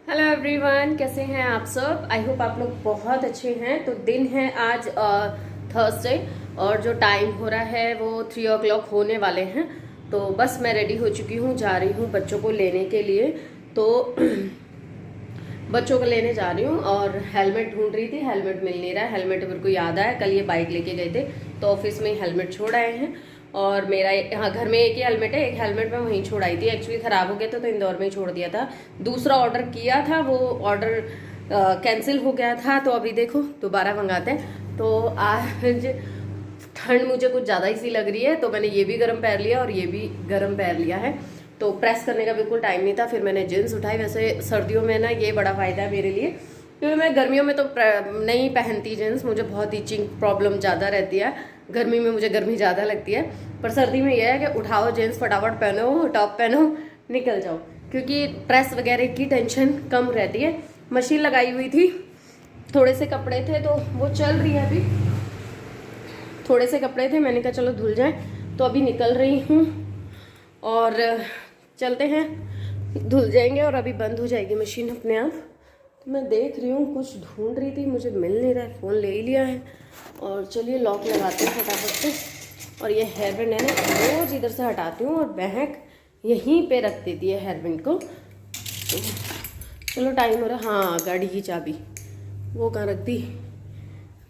Hello everyone, कैसे हैं आप सब। आई होप आप लोग बहुत अच्छे हैं। तो दिन है आज थर्सडे और जो टाइम हो रहा है वो 3 o'clock होने वाले हैं। तो बस मैं रेडी हो चुकी हूँ, जा रही हूँ बच्चों को लेने के लिए। तो बच्चों को लेने जा रही हूँ और हेलमेट ढूंढ रही थी, हेलमेट मिल नहीं रहा है। हेलमेट मेरे को याद आया, कल ये बाइक लेके गए थे तो ऑफिस में हेलमेट छोड़ आए हैं। और मेरा यहाँ घर में एक ही हेलमेट है, एक हेलमेट मैं वहीं छोड़ आई थी। एक्चुअली ख़राब हो गया था तो इंदौर में ही छोड़ दिया था। दूसरा ऑर्डर किया था, वो ऑर्डर कैंसिल हो गया था। तो अभी देखो दोबारा मंगाते हैं। तो आज ठंड मुझे कुछ ज़्यादा ही सी लग रही है तो मैंने ये भी गर्म पहन लिया और ये भी गर्म पहन लिया है। तो प्रेस करने का बिल्कुल टाइम नहीं था, फिर मैंने जींस उठाई। वैसे सर्दियों में ना ये बड़ा फ़ायदा है मेरे लिए, क्योंकि मैं गर्मियों में तो नहीं पहनती जींस, मुझे बहुत ईचिंग प्रॉब्लम ज़्यादा रहती है। गर्मी में मुझे गर्मी ज़्यादा लगती है, पर सर्दी में यह है कि उठाओ जींस, फटाफट पहनो, टॉप पहनो, निकल जाओ, क्योंकि प्रेस वगैरह की टेंशन कम रहती है। मशीन लगाई हुई थी, थोड़े से कपड़े थे तो वो चल रही है अभी। थोड़े से कपड़े थे, मैंने कहा चलो धुल जाए, तो अभी निकल रही हूँ और चलते हैं, धुल जाएंगे और अभी बंद हो जाएगी मशीन अपने आप। तो मैं देख रही हूँ, कुछ ढूंढ रही थी, मुझे मिल नहीं रहा है। फ़ोन ले ही लिया है और चलिए लॉक लगाते हैं फटाफट से। और ये हेयर बैंड है ना, रोज़ इधर से हटाती हूँ और बहक यहीं पे रख देती है हेयर बैंड को। तो चलो टाइम हो रहा है। हाँ, गाड़ी की चाबी वो कहाँ रख दी,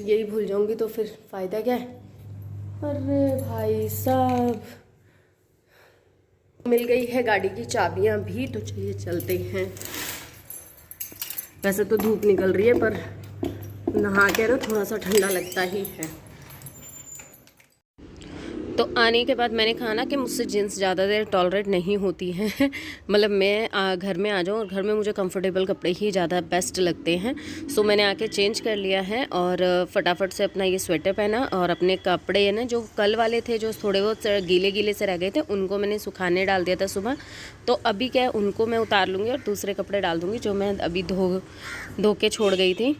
यही भूल जाऊँगी तो फिर फ़ायदा क्या है। अरे भाई साहब, मिल गई है गाड़ी की चाबियां भी। तो चलिए चलते हैं। वैसे तो धूप निकल रही है पर नहा के ना थोड़ा सा ठंडा लगता ही है। तो आने के बाद मैंने कहा ना कि मुझसे जीन्स ज़्यादा देर टॉलरेट नहीं होती है। मतलब मैं घर में आ जाऊँ और घर में मुझे कंफर्टेबल कपड़े ही ज़्यादा बेस्ट लगते हैं। सो मैंने आके चेंज कर लिया है और फटाफट से अपना ये स्वेटर पहना और अपने कपड़े है ना जो कल वाले थे, जो थोड़े बहुत गीले गीले से रह गए थे, उनको मैंने सुखाने डाल दिया था सुबह। तो अभी क्या है, उनको मैं उतार लूँगी और दूसरे कपड़े डाल दूँगी जो मैं अभी धो के छोड़ गई थी।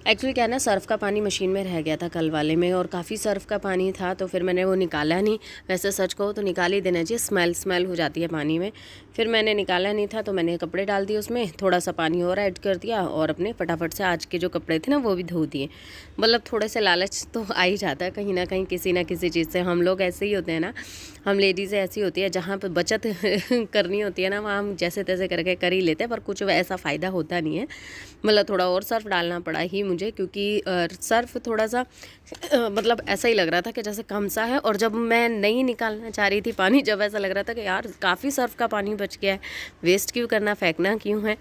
एक्चुअली क्या है ना, सर्फ़ का पानी मशीन में रह गया था कल वाले में और काफ़ी सर्फ़ का पानी था, तो फिर मैंने वो निकाला नहीं। वैसे सच कहो तो निकाल ही देना चाहिए, स्मेल हो जाती है पानी में। फिर मैंने निकाला नहीं था तो मैंने कपड़े डाल दिए उसमें, थोड़ा सा पानी और ऐड कर दिया और अपने फटाफट से आज के जो कपड़े थे ना वो भी धो दिए। मतलब थोड़े से लालच तो आ ही जाता है कहीं ना कहीं, किसी ना किसी चीज़ से। हम लोग ऐसे ही होते हैं ना, हम लेडीज़ें ऐसी होती है, जहाँ पर बचत करनी होती है ना वहाँ हम जैसे तैसे करके कर ही लेते हैं, पर कुछ ऐसा फ़ायदा होता नहीं है। मतलब थोड़ा और सर्फ डालना पड़ा ही मुझे, क्योंकि सर्फ थोड़ा सा मतलब ऐसा ही लग रहा था कि जैसे कम सा है। और जब मैं नहीं निकालना चाह रही थी पानी, जब ऐसा लग रहा था कि यार काफ़ी सर्फ का पानी बच गया है, वेस्ट क्यों करना, फेंकना क्यों है।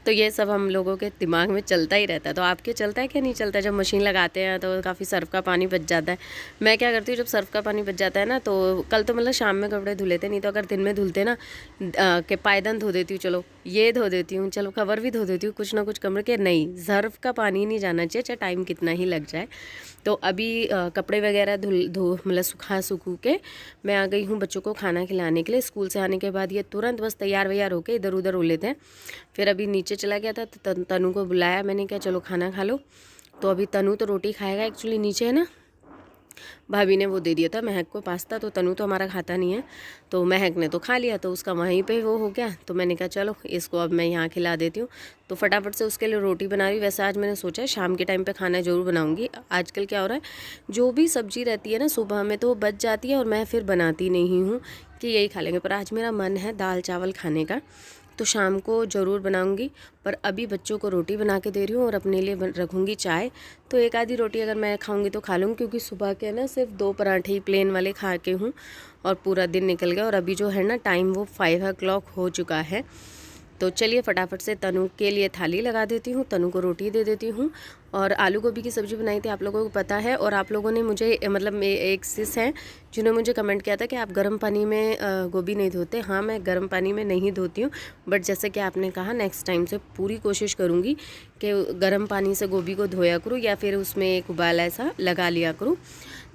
तो ये सब हम लोगों के दिमाग में चलता ही रहता है। तो आपके चलता है क्या नहीं चलता है? जब मशीन लगाते हैं तो काफ़ी सर्फ़ का पानी बच जाता है। मैं क्या करती हूँ, जब सर्फ़ का पानी बच जाता है ना, तो कल तो मतलब शाम में कपड़े धुले थे, नहीं तो अगर दिन में धुलते ना कि पायदान धो देती हूँ, चलो ये धो देती हूँ, चलो कवर भी धो देती हूँ, कुछ ना कुछ कमरे के। नहीं, सर्फ़ का पानी नहीं जाना चाहिए, चाहे टाइम कितना ही लग जाए। तो अभी कपड़े वगैरह धो मतलब सूखू के मैं आ गई हूँ बच्चों को खाना खिलाने के लिए। स्कूल से आने के बाद ये तुरंत बस तैयार वैयार होके इधर उधर हो लेते हैं। फिर अभी नीचे चला गया था तो तनु को बुलाया मैंने, क्या चलो खाना खा लो। तो अभी तनु तो रोटी खाएगा, एक्चुअली नीचे है ना भाभी ने वो दे दिया था महक को पास्ता, तो तनु तो हमारा खाता नहीं है, तो महक ने तो खा लिया, तो उसका वहीं पे वो हो गया। तो मैंने कहा चलो इसको अब मैं यहाँ खिला देती हूँ। तो फटाफट से उसके लिए रोटी बना रही। वैसे आज मैंने सोचा है शाम के टाइम पे खाना ज़रूर बनाऊँगी। आजकल क्या हो रहा है, जो भी सब्ज़ी रहती है ना सुबह में तो वो बच जाती है और मैं फिर बनाती नहीं हूँ कि यही खा लेंगे, पर आज मेरा मन है दाल चावल खाने का, तो शाम को ज़रूर बनाऊंगी। पर अभी बच्चों को रोटी बना के दे रही हूँ और अपने लिए रखूँगी चाय। तो एक आधी रोटी अगर मैं खाऊंगी तो खा लूँगी, क्योंकि सुबह के ना सिर्फ 2 पराठे ही प्लेन वाले खा के हूँ और पूरा दिन निकल गया। और अभी जो है ना टाइम वो 5 o'clock हो चुका है। तो चलिए फटाफट से तनु के लिए थाली लगा देती हूँ, तनु को रोटी दे देती हूँ। और आलू गोभी की सब्ज़ी बनाई थी, आप लोगों को पता है। और आप लोगों ने मुझे मतलब एक सिस हैं जिन्होंने मुझे कमेंट किया था कि आप गर्म पानी में गोभी नहीं धोते। हाँ, मैं गर्म पानी में नहीं धोती हूँ, बट जैसे कि आपने कहा नेक्स्ट टाइम से पूरी कोशिश करूँगी कि गर्म पानी से गोभी को धोया करूँ या फिर उसमें एक उबाल ऐसा लगा लिया करूँ।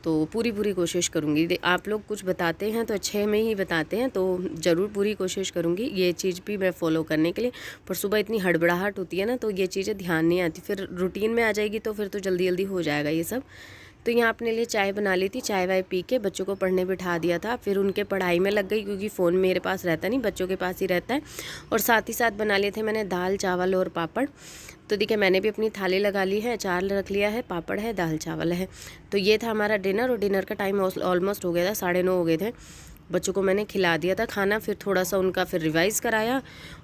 तो पूरी कोशिश करूँगी। आप लोग कुछ बताते हैं तो अच्छे में ही बताते हैं, तो ज़रूर पूरी कोशिश करूँगी ये चीज़ भी मैं फ़ॉलो करने के लिए। पर सुबह इतनी हड़बड़ाहट होती है ना, तो ये चीज़ें ध्यान नहीं आती, फिर रूटीन में आ जाएगी तो फिर तो जल्दी जल्दी हो जाएगा ये सब। तो यहाँ अपने लिए चाय बना ली थी, चाय वाय पी के बच्चों को पढ़ने बिठा दिया था। फिर उनके पढ़ाई में लग गई क्योंकि फ़ोन मेरे पास रहता नहीं, बच्चों के पास ही रहता है। और साथ ही साथ बना लिए थे मैंने दाल चावल और पापड़। तो देखिए मैंने भी अपनी थाली लगा ली है, अचार रख लिया है, पापड़ है, दाल चावल है। तो ये था हमारा डिनर। और डिनर का टाइम ऑलमोस्ट हो गया था, 9:30 हो गए थे। बच्चों को मैंने खिला दिया था खाना, फिर थोड़ा सा उनका फिर रिवाइज़ कराया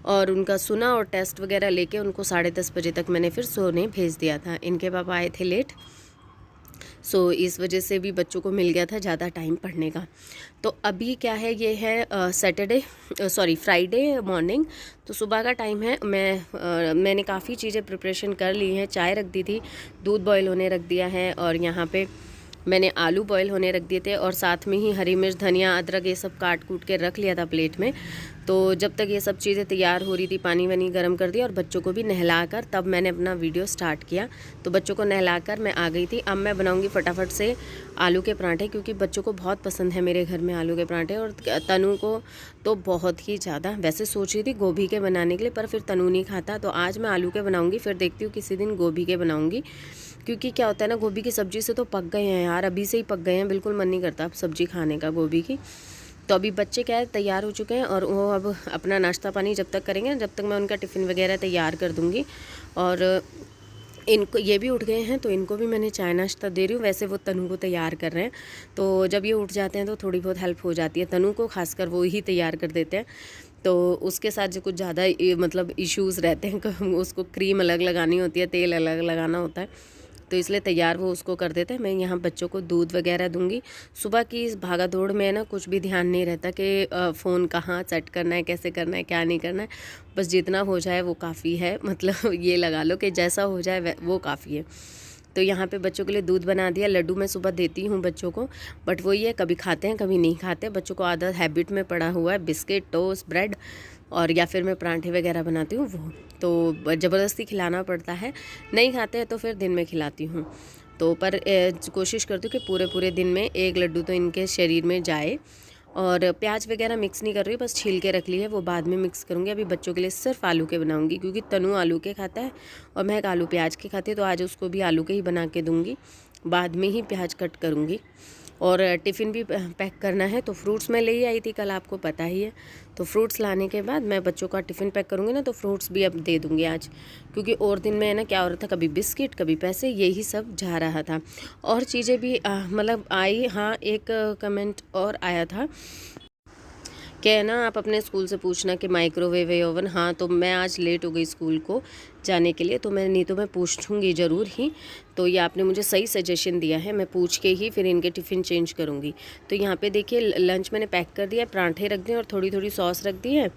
और उनका सुना और टेस्ट वगैरह लेके उनको 10:30 बजे तक मैंने फिर सोने भेज दिया था। इनके पापा आए थे लेट, सो इस वजह से भी बच्चों को मिल गया था ज़्यादा टाइम पढ़ने का। तो अभी क्या है, ये है फ्राइडे मॉर्निंग। तो सुबह का टाइम है। मैंने काफ़ी चीज़ें प्रिपरेशन कर ली हैं। चाय रख दी थी, दूध बॉयल होने रख दिया है, और यहाँ पे मैंने आलू बॉयल होने रख दिए थे, और साथ में ही हरी मिर्च, धनिया, अदरक ये सब काट कूट के रख लिया था प्लेट में। तो जब तक ये सब चीज़ें तैयार हो रही थी, पानी वानी गर्म कर दिया और बच्चों को भी नहलाकर तब मैंने अपना वीडियो स्टार्ट किया। तो बच्चों को नहलाकर मैं आ गई थी। अब मैं बनाऊंगी फटाफट से आलू के पराठे, क्योंकि बच्चों को बहुत पसंद है मेरे घर में आलू के पराठे, और तनु को तो बहुत ही ज़्यादा। वैसे सोच रही थी गोभी के बनाने के लिए, पर फिर तनु नहीं खाता, तो आज मैं आलू के बनाऊँगी। फिर देखती हूँ किसी दिन गोभी के बनाऊँगी, क्योंकि क्या होता है ना, गोभी की सब्ज़ी से तो पक गए हैं यार, अभी से ही पक गए हैं, बिल्कुल मन नहीं करता अब सब्ज़ी खाने का गोभी की। तो अभी बच्चे क्या है, तैयार हो चुके हैं, और वो अब अपना नाश्ता पानी जब तक करेंगे, जब तक मैं उनका टिफ़िन वगैरह तैयार कर दूँगी। और इनको, ये भी उठ गए हैं तो इनको भी मैंने चाय नाश्ता दे रही हूँ। वैसे वो तनु को तैयार कर रहे हैं, तो जब ये उठ जाते हैं तो थोड़ी बहुत हेल्प हो जाती है। तनु को खासकर वो ही तैयार कर देते हैं, तो उसके साथ जो कुछ ज़्यादा मतलब इश्यूज़ रहते हैं, उसको क्रीम अलग लगानी होती है, तेल अलग लगाना होता है, तो इसलिए तैयार वो उसको कर देते हैं। मैं यहाँ बच्चों को दूध वगैरह दूंगी। सुबह की इस भागा दौड़ में ना कुछ भी ध्यान नहीं रहता कि फ़ोन कहाँ सेट करना है, कैसे करना है, क्या नहीं करना है। बस जितना हो जाए वो काफ़ी है, मतलब ये लगा लो कि जैसा हो जाए वो काफ़ी है। तो यहाँ पे बच्चों के लिए दूध बना दिया। लड्डू मैं सुबह देती हूँ बच्चों को, बट वो ये कभी खाते हैं कभी नहीं खाते। बच्चों को आदत हैबिट में पड़ा हुआ है बिस्किट, टोस्ट, ब्रेड, और या फिर मैं पराठे वगैरह बनाती हूँ वो, तो ज़बरदस्ती खिलाना पड़ता है। नहीं खाते हैं तो फिर दिन में खिलाती हूँ। तो पर कोशिश करती हूँ कि पूरे पूरे दिन में एक लड्डू तो इनके शरीर में जाए। और प्याज वगैरह मिक्स नहीं कर रही हूँ, बस छील के रख ली है, वो बाद में मिक्स करूँगी। अभी बच्चों के लिए सिर्फ आलू के बनाऊँगी, क्योंकि तनु आलू के खाता है और मैं एक आलू प्याज के खाती है, तो आज उसको भी आलू के ही बना के दूँगी, बाद में ही प्याज कट करूँगी। और टिफ़िन भी पैक करना है, तो फ्रूट्स मैं ले ही आई थी कल, आपको पता ही है। तो फ्रूट्स लाने के बाद मैं बच्चों का टिफ़िन पैक करूँगी ना, तो फ्रूट्स भी अब दे दूँगी आज, क्योंकि और दिन में ना क्या हो रहा था, कभी बिस्किट कभी पैसे, यही सब जा रहा था। और चीज़ें भी मतलब आई। हाँ, एक कमेंट और आया था क्या है ना, आप अपने स्कूल से पूछना कि माइक्रोवेव है ओवन। हाँ, तो मैं आज लेट हो गई स्कूल को जाने के लिए, तो मैं नहीं तो मैं पूछूंगी ज़रूर ही। तो ये आपने मुझे सही सजेशन दिया है, मैं पूछ के ही फिर इनके टिफ़िन चेंज करूँगी। तो यहाँ पे देखिए लंच मैंने पैक कर दिया, पराठे रख दिए और थोड़ी थोड़ी सॉस रख दी है।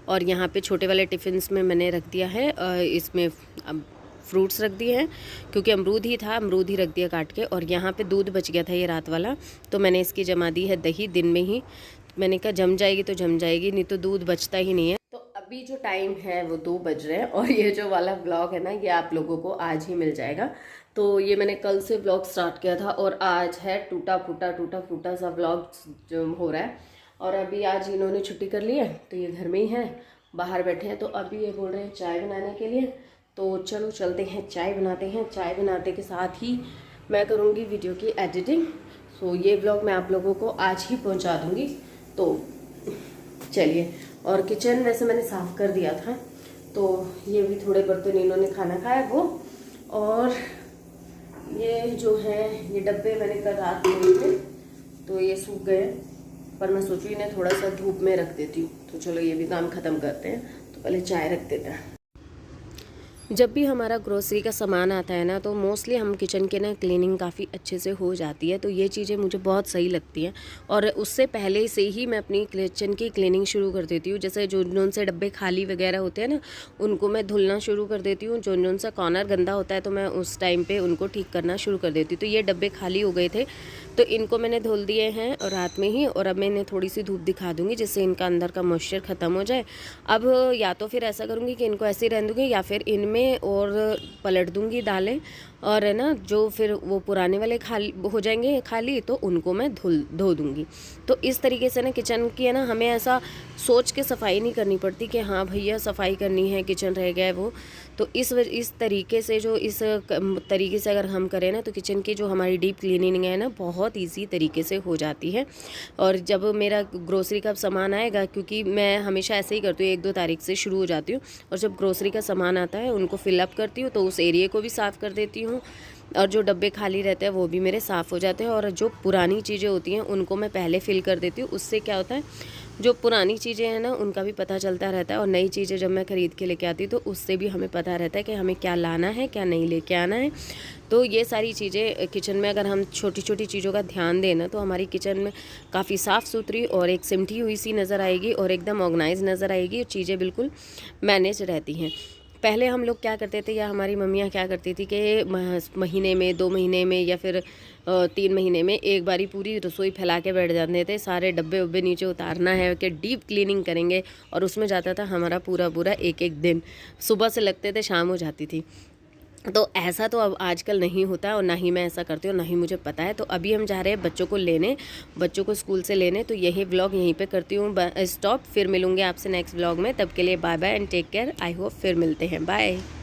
और यहाँ पे छोटे वाले टिफ़िन्स में मैंने रख दिया है, इसमें फ्रूट्स रख दिए हैं, क्योंकि अमरूद ही था, अमरूद ही रख दिया काट के। और यहाँ पे दूध बच गया था ये रात वाला, तो मैंने इसकी जमा दी है दही दिन में ही। मैंने कहा जम जाएगी तो जम जाएगी, नहीं तो दूध बचता ही नहीं है। तो अभी जो टाइम है वो 2 बज रहे हैं, और ये जो वाला ब्लॉग है ना, ये आप लोगों को आज ही मिल जाएगा। तो ये मैंने कल से ब्लॉग स्टार्ट किया था, और आज है टूटा फूटा सा ब्लॉग जो हो रहा है। और अभी आज इन्होंने छुट्टी कर ली है, तो ये घर में ही है, बाहर बैठे हैं। तो अभी ये बोल रहे हैं चाय बनाने के लिए, तो चलो चलते हैं चाय बनाते हैं। चाय बनाते के साथ ही मैं करूँगी वीडियो की एडिटिंग। सो ये ब्लॉग मैं आप लोगों को आज ही पहुँचा दूँगी। तो चलिए। और किचन वैसे मैंने साफ़ कर दिया था, तो ये भी थोड़े बर्तन इन्होंने खाना खाया वो। और ये जो है, ये डब्बे मैंने कल रात में लिए थे, तो ये सूख गए, पर मैं सोचूँ इन्हें थोड़ा सा धूप में रख देती हूँ। तो चलो ये भी काम ख़त्म करते हैं, तो पहले चाय रख देते हैं। जब भी हमारा ग्रोसरी का सामान आता है ना, तो मोस्टली हम किचन के ना क्लीनिंग काफ़ी अच्छे से हो जाती है, तो ये चीज़ें मुझे बहुत सही लगती हैं। और उससे पहले से ही मैं अपनी किचन की क्लीनिंग शुरू कर देती हूँ। जैसे जो से डब्बे खाली वगैरह होते हैं ना, उनको मैं धुलना शुरू कर देती हूँ। जो सा कॉर्नर गंदा होता है, तो मैं उस टाइम पर उनको ठीक करना शुरू कर देती हूँ। तो ये डब्बे खाली हो गए थे, तो इनको मैंने धुल दिए हैं रात में ही, और अब मैं इन्हें थोड़ी सी धूप दिखा दूँगी, जिससे इनका अंदर का मॉइस्चर ख़त्म हो जाए। अब या तो फिर ऐसा करूँगी कि इनको ऐसे ही रहने दूँगी, या फिर इनमें में और पलट दूँगी दालें, और है ना जो फिर वो पुराने वाले खाली हो जाएंगे खाली, तो उनको मैं धो दूँगी। तो इस तरीके से ना किचन की है ना हमें ऐसा सोच के सफाई नहीं करनी पड़ती कि हाँ भैया सफाई करनी है, किचन रह गया है वो। तो इस तरीके से तरीके से अगर हम करें ना, तो किचन की जो हमारी डीप क्लीनिंग है ना बहुत ईजी तरीके से हो जाती है। और जब मेरा ग्रोसरी का सामान आएगा, क्योंकि मैं हमेशा ऐसे ही करती हूँ, 1-2 तारीख से शुरू हो जाती हूँ, और जब ग्रोसरी का सामान आता है उनको फिलअप करती हूँ, तो उस एरिया को भी साफ़ कर देती हूँ, और जो डब्बे खाली रहते हैं वो भी मेरे साफ़ हो जाते हैं। और जो पुरानी चीज़ें होती हैं उनको मैं पहले फ़िल कर देती हूँ। उससे क्या होता है, जो पुरानी चीज़ें हैं ना उनका भी पता चलता रहता है, और नई चीज़ें जब मैं ख़रीद के लेके आती हूँ तो उससे भी हमें पता रहता है कि हमें क्या लाना है, क्या नहीं लेके आना है। तो ये सारी चीज़ें किचन में अगर हम छोटी छोटी चीज़ों का ध्यान दें ना, तो हमारी किचन में काफ़ी साफ़ सुथरी और एक सिमटी हुई सी नज़र आएगी, और एकदम ऑर्गेनाइज नज़र आएगी, और चीज़ें बिल्कुल मैनेज रहती हैं। पहले हम लोग क्या करते थे, या हमारी मम्मियाँ क्या करती थी कि महीने में, 2 महीने में, या फिर 3 महीने में एक बारी पूरी रसोई फैला के बैठ जाते थे। सारे डब्बे उब्बे नीचे उतारना है कि डीप क्लीनिंग करेंगे, और उसमें जाता था हमारा पूरा पूरा एक दिन। सुबह से लगते थे शाम हो जाती थी। तो ऐसा तो अब आजकल नहीं होता, और ना ही मैं ऐसा करती हूँ, ना ही मुझे पता है। तो अभी हम जा रहे हैं बच्चों को स्कूल से लेने। तो यही व्लॉग यहीं पे करती हूँ स्टॉप। फिर मिलूँगी आपसे नेक्स्ट व्लॉग में, तब के लिए bye bye and take care. I hope फिर मिलते हैं, बाय।